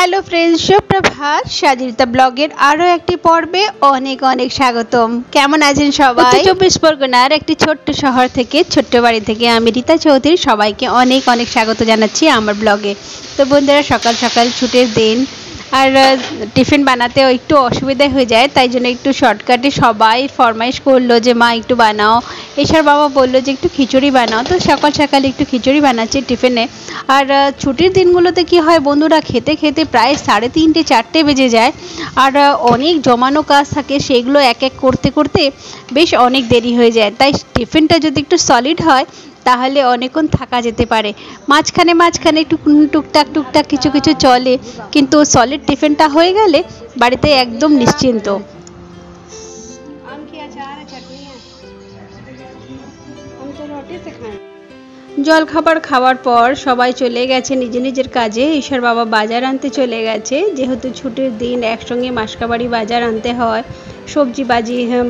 Hello friends, সুপ্রভাত। স্বাধীনতা ব্লগের আরও একটি পর্বে অনেক অনেক স্বাগতম। কেমন আছেন সবাই? 24 পরগনার একটি ছোট্ট শহর থেকে, ছোট্ট বাড়ি থেকে আমি রীতা চৌধুরী সবাইকে অনেক অনেক স্বাগত জানাচ্ছি আমার ব্লগে। তো বন্ধুরা, সকাল সকাল ছুটির দিন, আর টিফিন বানাতেও একটু অসুবিধা হয়ে যায়, তাই জন্য একটু শর্টকাটে সবাই ফরমাইশ করলো যে মা একটু বানাও। এসার বাবা বললো যে একটু খিচুড়ি বানাও, তো সকাল সকাল একটু খিচুড়ি বানাচ্ছি টিফিনে। আর ছুটির দিনগুলোতে কি হয় বন্ধুরা, খেতে খেতে প্রায় 3:30 4টে বেজে যায়, আর অনেক জমানো কাজ থাকে, সেগুলো এক এক করতে করতে বেশ অনেক দেরি হয়ে যায়। তাই টিফিনটা যদি একটু সলিড হয় তাহলে অনেকক্ষণ থাকা যেতে পারে। মাঝখানে মাঝখানে একটু টুকটাক কিছু কিছু চলে, কিন্তু সলিড টিফিনটা হয়ে গেলে বাড়িতে একদম নিশ্চিন্ত। জল খাবার পর সবাই চলে গেছে নিজে নিজের কাজে। ঈশার বাবা বাজার আনতে চলে গেছে, যেহেতু ছুটির দিন একসঙ্গে মাসকাবাড়ি বাজার আনতে হয়, সবজি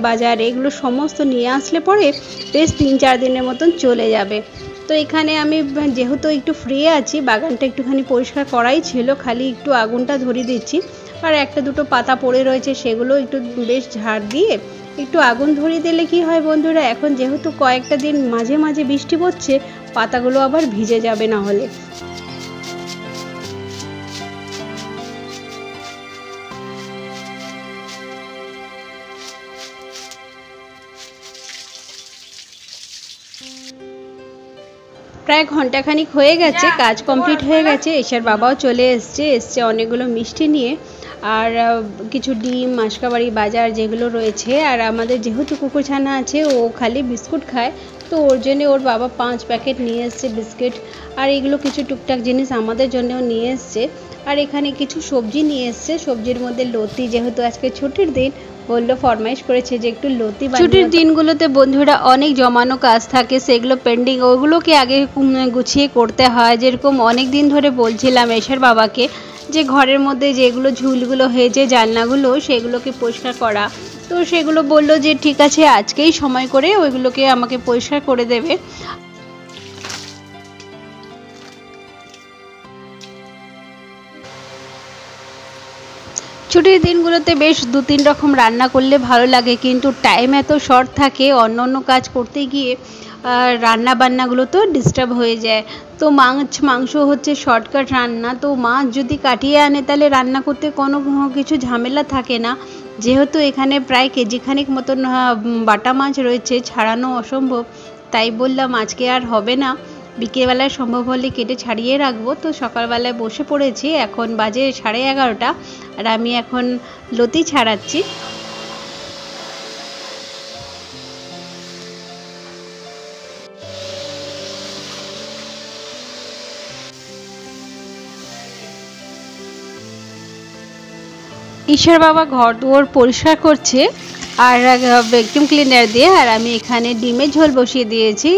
বাজার এগুলো সমস্ত নিয়ে আসলে পরে বেশ 3-4 দিনের মতন চলে যাবে। তো এখানে আমি যেহেতু একটু ফ্রি আছি, বাগানটা একটুখানি পরিষ্কার করাই ছিল, খালি একটু আগুনটা ধরিয়ে দিচ্ছি। আর একটা দুটো পাতা পড়ে রয়েছে, সেগুলো একটু বেশ ঝাড় দিয়ে একটু আগুন ধরিয়ে দিলে কি হয় বন্ধুরা, এখন যেহেতু কয়েকটা দিন মাঝে মাঝে বৃষ্টি পড়ছে, পাতাগুলো আবার ভিজে যাবে না হলে। প্রায় ঘন্টাখানিক হয়ে গেছে, কাজ কমপ্লিট হয়ে গেছে। ঈশার বাবাও চলে এসছে অনেকগুলো মিষ্টি নিয়ে, আর কিছু ডিম, মাসকাবাড়ি বাজার যেগুলো রয়েছে। আর আমাদের যেহেতু কুকুরছানা আছে, ও খালি বিস্কুট খায়, তো ওর জন্য ওর বাবা 5 প্যাকেট নিয়ে এসছে বিস্কিট। আর এগুলো কিছু টুকটাক জিনিস আমাদের জন্যও নিয়ে এসছে। আর এখানে কিছু সবজি নিয়ে এসছে, সবজির মধ্যে লতি, যেহেতু আজকে ছুটির দিন, বললো ফরমাইশ করেছে যে একটু লতি। ছুটির দিনগুলোতে বন্ধুরা অনেক জমানো কাজ থাকে, সেগুলো পেন্ডিং, ওগুলোকে আগে গুছিয়ে করতে হয়। যেরকম অনেক দিন ধরে বলছিলাম ঈশার বাবাকে যে ঘরের মধ্যে যেগুলো ঝুলগুলো হয়েছে, জানলাগুলো, সেগুলোকে পরিষ্কার করা। তো সেগুলো বললো যে ঠিক আছে, আজকেই সময় করে ওইগুলোকে আমাকে পরিষ্কার করে দেবে। ছুটির দিনগুলোতে বেশ 2-3 রকম রান্না করলে ভালো লাগে, কিন্তু টাইম এত শর্ট থাকে, অন্য কাজ করতে গিয়ে রান্না বান্নাগুলো তো ডিস্টার্ব হয়ে যায়। তো মাংস হচ্ছে শর্টকাট রান্না, তো মাছ যদি কাটিয়ে আনে তাহলে রান্না করতে কোনো কিছু ঝামেলা থাকে না। যেহেতু এখানে প্রায় কেজিখানিক মতন বাটা মাছ রয়েছে, ছাড়ানো অসম্ভব, তাই বললাম আজকে আর হবে না, বিকেলবেলায় সম্ভব হলে কেটে ছাড়িয়ে রাখবো। তো সকালবেলায় বসে পড়েছি, এখন বাজে 11:30, আর আমি এখন লতি ছাড়াচ্ছি। ঈশার বাবা ঘর দুয়ার পরিষ্কার করছে আর ভ্যাকুয়াম ক্লিনার দিয়ে, আর আমি এখানে ডিমের ঝোল বসিয়ে দিয়েছি।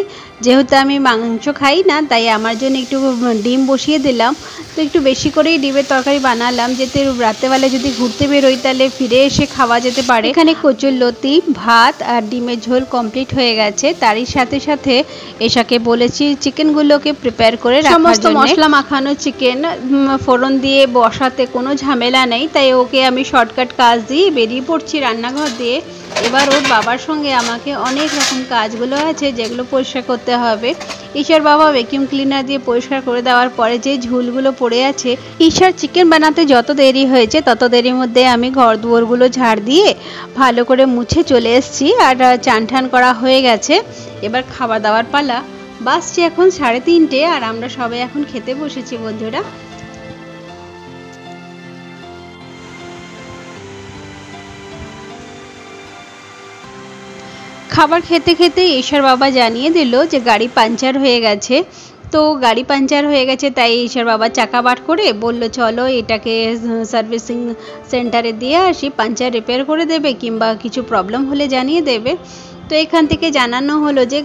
যেহেতু আমি মাংস খাই না, তাই আমার জন্য একটু ডিম বসিয়ে দিলাম। তো একটু বেশি করেই ডিমের তরকারি বানালাম, যাতে রাত্রেবেলা যদি ঘুরতে বেরোই তাহলে ফিরে এসে খাওয়া যেতে পারে। এখানে কচুর লতি, ভাত আর ডিমের ঝোল কমপ্লিট হয়ে গেছে। তারই সাথে সাথে এসাকে বলেছি চিকেনগুলোকে প্রিপেয়ার করে রাখার জন্য। সমস্ত মশলা মাখানো চিকেন ফোড়ন দিয়ে বসাতে কোনো ঝামেলা নেই, তাই ওকে আমি শর্টকাট কাজ দিয়ে বেরিয়ে পড়ছি রান্নাঘর দিয়ে। এবার ওর বাবার সঙ্গে আমাকে অনেক রকম কাজগুলো আছে যেগুলো পরিষ্কার করতে হবে। ঈশার বাবা ভ্যাকুয়াম ক্লিনার দিয়ে পরিষ্কার করে দেওয়ার পরে যে ঝুলগুলো পড়ে আছে, ঈশার চিকেন বানাতে যত দেরি হয়েছে তত দেরির মধ্যে আমি ঘর দুয়ারগুলো ঝাড় দিয়ে ভালো করে মুছে চলে এসেছি। আর চান ঠান করা হয়ে গেছে, এবার খাওয়া দাওয়ার পালা। বাসছি এখন 3:30, আর আমরা সবাই এখন খেতে বসেছি বন্ধুরা। খাবার খেতে খেতে ঈশার বাবা জানিয়ে দিল যে গাড়ি পাঞ্চার হয়ে গেছে। তো গাড়ি পাঞ্চার হয়ে গেছে, তাই ঈশার বাবা চাকা বার করে বলল চলো এটাকে সার্ভিসিং সেন্টারে দিয়ে আসি, পাঞ্চার রিপেয়ার করে দেবে, কিংবা কিছু প্রবলেম হলে জানিয়ে দেবে। তো এখান থেকে জানানো হলো যে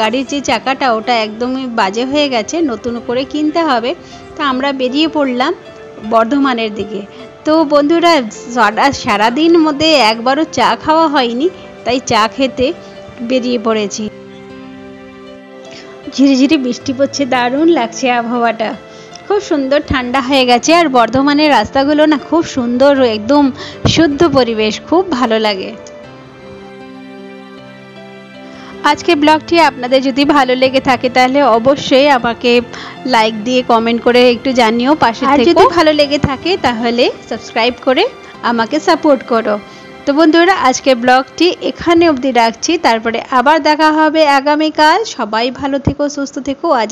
গাড়ির যে চাকাটা ওটা একদমই বাজে হয়ে গেছে, নতুন করে কিনতে হবে। তা আমরা বেরিয়ে পড়লাম বর্ধমানের দিকে। তো বন্ধুরা, সারাদিন মধ্যে একবারও চা খাওয়া হয়নি, তাই চা খেতে বেরিয়ে পড়েছি। ঝিরিঝিরি বৃষ্টি পড়ছে, দারুণ লাগছে আবহাওয়াটা। খুব সুন্দর ঠান্ডা হয়ে গেছে আর বর্ধমানের রাস্তাগুলো না খুব সুন্দর, একদম শুদ্ধ পরিবেশ, খুব ভালো লাগে। আজকে ব্লগটি আপনাদের যদি ভালো লেগে থাকে তাহলে অবশ্যই আমাকে লাইক দিয়ে কমেন্ট করে একটু জানিও পাশে থেকো। আর যদি ভালো লেগে থাকে তাহলে সাবস্ক্রাইব করে আমাকে সাপোর্ট করো। তো বন্ধুরা আজকে ব্লগটি এখানে অবধি রাখছি, তারপরে আবার দেখা হবে আগামীকাল। সবাই ভালো থেকো, সুস্থ থেকো। আজ